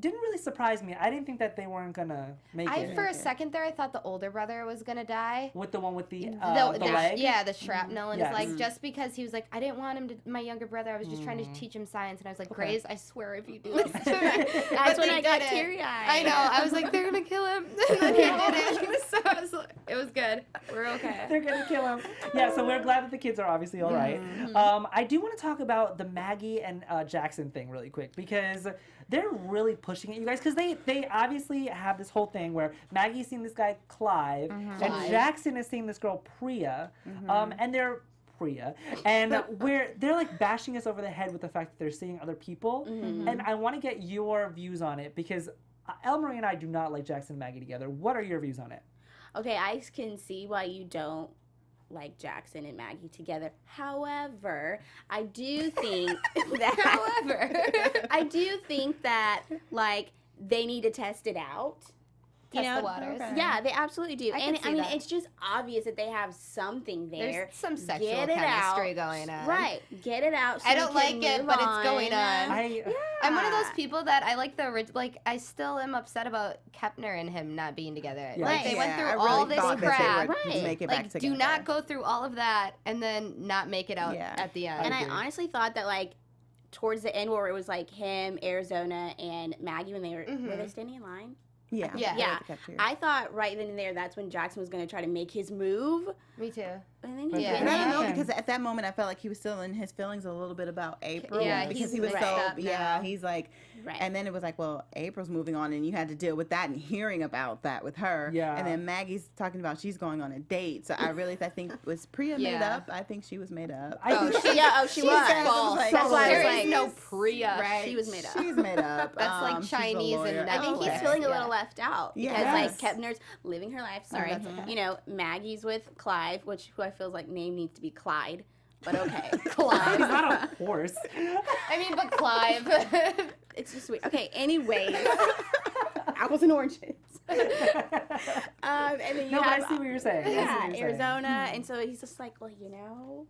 didn't really surprise me. I didn't think that they weren't gonna make it. For a second there, I thought the older brother was gonna die. With the one with the leg? Yeah, the shrapnel. And Yes. it's like, just because he was like, I didn't want him to, my younger brother, I was just trying to teach him science. And I was like, Grace, I swear if you do this to me. That's when I got teary-eyed. I know. I was like, they're gonna kill him. And then he didn't. So I was like, it was good. We're okay. They're gonna kill him. Yeah, so we're glad that the kids are obviously all right. I do want to talk about the Maggie and Jackson thing really quick, because they're really pushing it, you guys, because they obviously have this whole thing where Maggie's seeing this guy Clive, and Jackson is seeing this girl Priya, and they're and where they're like bashing us over the head with the fact that they're seeing other people, and I want to get your views on it, because Elmarie and I do not like Jackson and Maggie together. What are your views on it? Okay, I can see why you don't like Jackson and Maggie together. However, I do think that like they need to test it out. Test the waters. Okay. Yeah, they absolutely do. I mean, that. It's just obvious that they have something there. There's some sexual Get it chemistry out. going on. Right. Get it out. So I don't we can like it, move but it's going on. I'm one of those Yeah. people that I like the original. Like, I still am upset about Kepner and him not being together. Yeah. Like, they went Yeah, through I really all this thought that crap. they would Right. make it back Like, together. do not go through all of that and then not make it out Yeah. at the end. And I agree. honestly thought that like towards the end where it was like him, Arizona, and Maggie when they were they standing in line? Yeah. Yeah. Yeah. The cafeteria. I thought right then and there that's when Jackson was going to try to make his move. Me too. And then But he Yeah. didn't. And I don't know, happened. because at that moment I felt like he was still in his feelings a little bit about April. Yeah, because he's he was messed so up now. he's like, Right. and then it was like, well, April's moving on, and you had to deal with that and hearing about that with her. Yeah. And then Maggie's talking about she's going on a date. So I think was Priya made Yeah. up. I think she was made up. She was. said it was like- That's why I There was is like, no Priya. Right. She was made up. She's made up. That's like she's a Chinese and lawyer. I think he's Okay. feeling a Yeah. little left out because Yes. like Kepner's living her life. Sorry, that's okay. you know Maggie's with Clive, who I feel like name needs to be Clyde, but okay, He's Clive. not a horse. I mean, but Clive. It's just weird. Okay, anyway, apples and oranges. And then you No, but I have see what you're saying. I see yeah what you're saying. Arizona, and so he's just like, well, you know,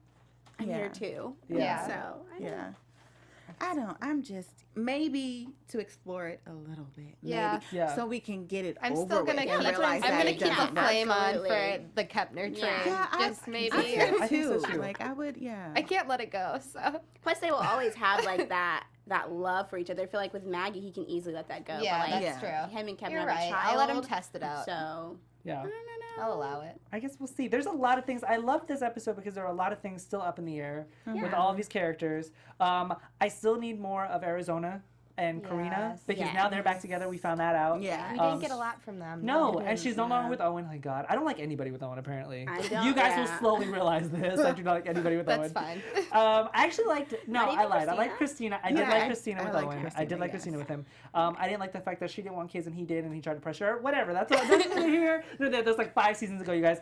I'm Yeah. here too. Yeah. So I don't know. Yeah. I'm just maybe to explore it a little bit. Yeah. Maybe, Yeah. so we can get it I'm over still with gonna and keep. realize I'm that gonna it keep the doesn't work. flame on Absolutely. for the Kepner train. Yeah. Just maybe. I feel I think so too. too. Like I would, yeah. I can't let it go. So Plus, they will always have like that love for each other. I feel like with Maggie, he can easily let that go. yeah, but, like, that's Yeah. true. him and Kevin You're have right. a child. I'll let him test it out. So Yeah. I don't know. I'll allow it. I guess we'll see. There's a lot of things. I love this episode because there are a lot of things still up in the air with Yeah. all of these characters. I still need more of Arizona and Karina Yes. because Yes. now they're back together. We found that out. Yeah. We Um, didn't get a lot from them. No, and she's no longer Yeah. with Owen. Thank God. I don't like anybody with Owen. Apparently, I don't, you guys will yeah. slowly realize this. I do not like anybody with That's Owen. fine. I actually liked. No, Not I even lied. I like Christina? Christina. I did Yeah, like I- Christina I with liked Owen. I Christina, did like yes. Christina with him. I didn't like the fact that she didn't want kids and he did, and he tried to pressure her. Whatever. That's here. No, that's like 5 seasons ago, you guys.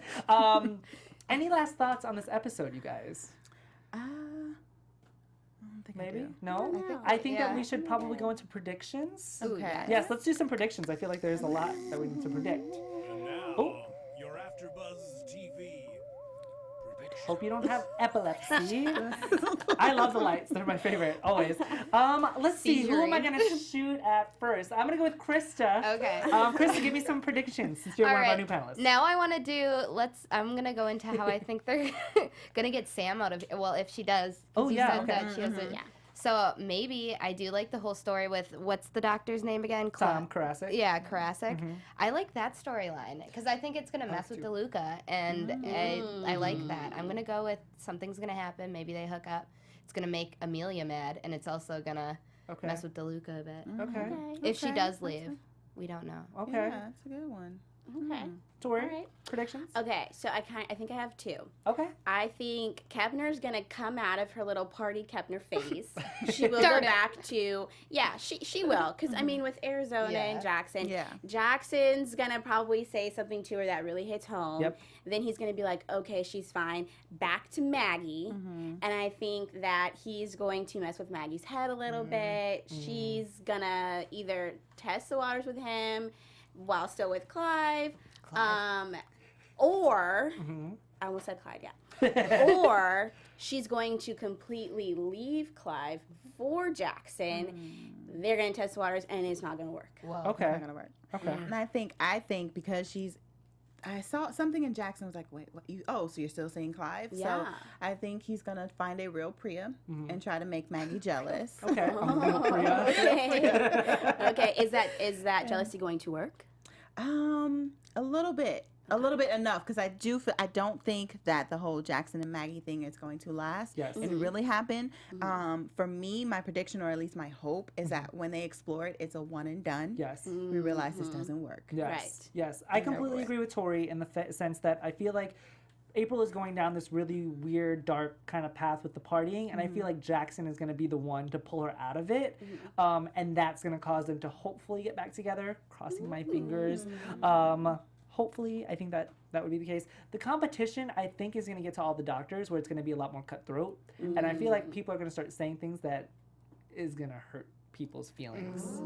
Any last thoughts on this episode, you guys? I don't think I Maybe? do. No? No. I think that Yeah. we should probably go into predictions. Ooh, Okay. Yes, let's do some predictions. I feel like there's a lot that we need to predict. And now, Oh. your AfterBuzz TV prediction. Hope you don't have epilepsy. I love the lights. They're my favorite, always. Let's see. Who am I going to shoot at first? I'm going to go with Krista. Okay. Krista, give me some predictions since you're All one of our right. new panelists. Now I want to do. I'm gonna go into how I think they're gonna get Sam out of. Well, if she does. 'cause Oh, you yeah, said okay. that she has a- Yeah. So maybe I do like the whole story with what's the doctor's name again? Tom Karasik. Yeah, Karasik. Mhm. I like that storyline because I think it's gonna mess with too. DeLuca, and I like that. I'm gonna go with something's gonna happen. Maybe they hook up. It's gonna make Amelia mad, and it's also gonna Okay. mess with DeLuca a bit. Okay. If she Okay, does that's leave, we don't know. Okay. Yeah, that's a good one. Okay. Tori, All right. predictions? Okay. So I think I have two. Okay. I think Kepner's gonna come out of her little party Kepner phase. She will Darn go it. back to she will because I mean with Arizona Yeah. and Jackson, Yeah. Jackson's gonna probably say something to her that really hits home. Yep. Then he's gonna be like, okay, she's fine. Back to Maggie, and I think that he's going to mess with Maggie's head a little bit. She's gonna either test the waters with him while still with Clive. Or I almost said Clyde, yeah. Or she's going to completely leave Clive for Jackson. They're going to test the waters, and it's not going to work. Whoa. Okay. It's not gonna work. Okay. And I think because I saw something in Jackson. I was like, wait, what? So you're still seeing Clive? Yeah. So I think he's gonna find a real Priya and try to make Maggie jealous. Okay. Okay. Is that jealousy going to work? A little bit enough because I don't think that the whole Jackson and Maggie thing is going to last. Yes. And really happen. For me, my prediction, or at least my hope, is that when they explore it, it's a one and done. Yes. We realize this doesn't work. Yes. Right. Yes. I completely agree with Tori in the sense that I feel like April is going down this really weird, dark kind of path with the partying, and I feel like Jackson is going to be the one to pull her out of it, and that's going to cause them to hopefully get back together. Crossing my fingers. Hopefully, I think that would be the case. The competition, I think, is going to get to all the doctors where it's going to be a lot more cutthroat, and I feel like people are going to start saying things that is going to hurt people's feelings.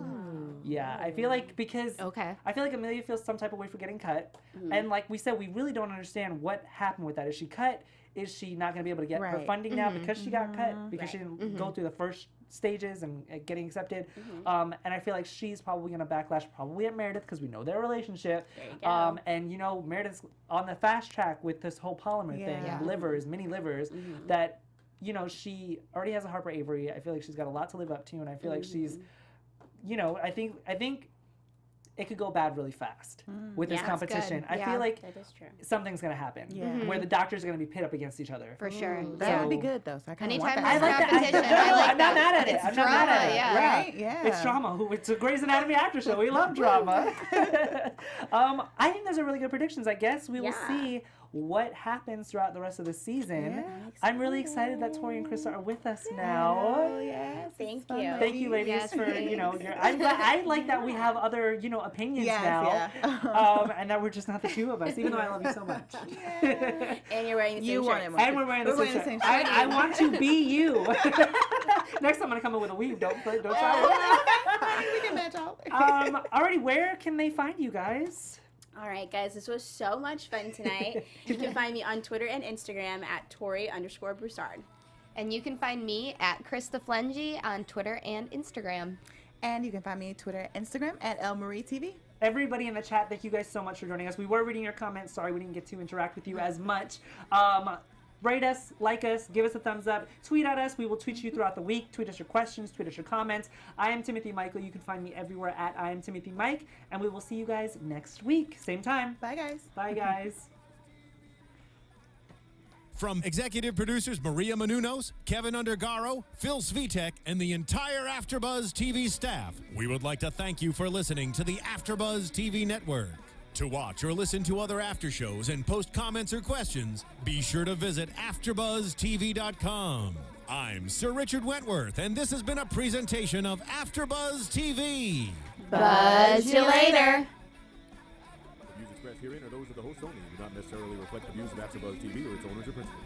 Yeah, I feel like because I feel like Amelia feels some type of way for getting cut, and like we said, we really don't understand what happened with that. Is she cut? Is she not going to be able to get her funding now because she got cut because she didn't go through the first stages and getting accepted? And I feel like she's probably going to backlash probably at Meredith because we know their relationship. There you go. And you know Meredith's on the fast track with this whole polymer thing, livers, mini livers, that you know she already has a Harper Avery. I feel like she's got a lot to live up to, and I feel like she's, you know, I think it could go bad really fast with this competition. I feel like That is true. something's going to happen where the doctors are going to be pit up against each other. For sure. That would be good though. So I kind of want Anytime that. there's competition, I like I'm not mad at it. It's I'm drama, not mad at it. yeah. Right? Yeah. It's drama. It's a Grey's Anatomy after show. We love drama. I think those are really good predictions. I guess we will see what happens throughout the rest of the season. Yeah. I'm really excited that Tori and Krista are with us now. Oh yes. Thank It's fun, you. Thank you, ladies, for I'm glad. I like that we have other opinions now, and that we're just not the two of us. Even though I love you so much. And you're wearing the same You want shirt. it. And we're wearing the same shirt. I want to be you. Next time I'm gonna come in with a weave. Don't try it. We can match all. Alrighty, where can they find you guys? All right, guys, this was so much fun tonight. You can find me on Twitter and Instagram at Tori_Broussard. And you can find me at Krista Flentje on Twitter and Instagram. And you can find me on Twitter and Instagram at ElMarieTV. Everybody in the chat, thank you guys so much for joining us. We were reading your comments. Sorry we didn't get to interact with you as much. Rate us, like us, give us a thumbs up, tweet at us. We will tweet you throughout the week. Tweet us your questions, tweet us your comments. I am Timothy Michael. You can find me everywhere at I am Timothy Mike. And we will see you guys next week. Same time. Bye, guys. Bye, guys. From executive producers Maria Menounos, Kevin Undergaro, Phil Svitek, and the entire AfterBuzz TV staff, we would like to thank you for listening to the AfterBuzz TV network. To watch or listen to other after shows and post comments or questions, be sure to visit AfterBuzzTV.com. I'm Sir Richard Wentworth, and this has been a presentation of AfterBuzz TV. Buzz you later. The views expressed herein are those of the host only and do not necessarily reflect the views of AfterBuzz TV or its owners or principals.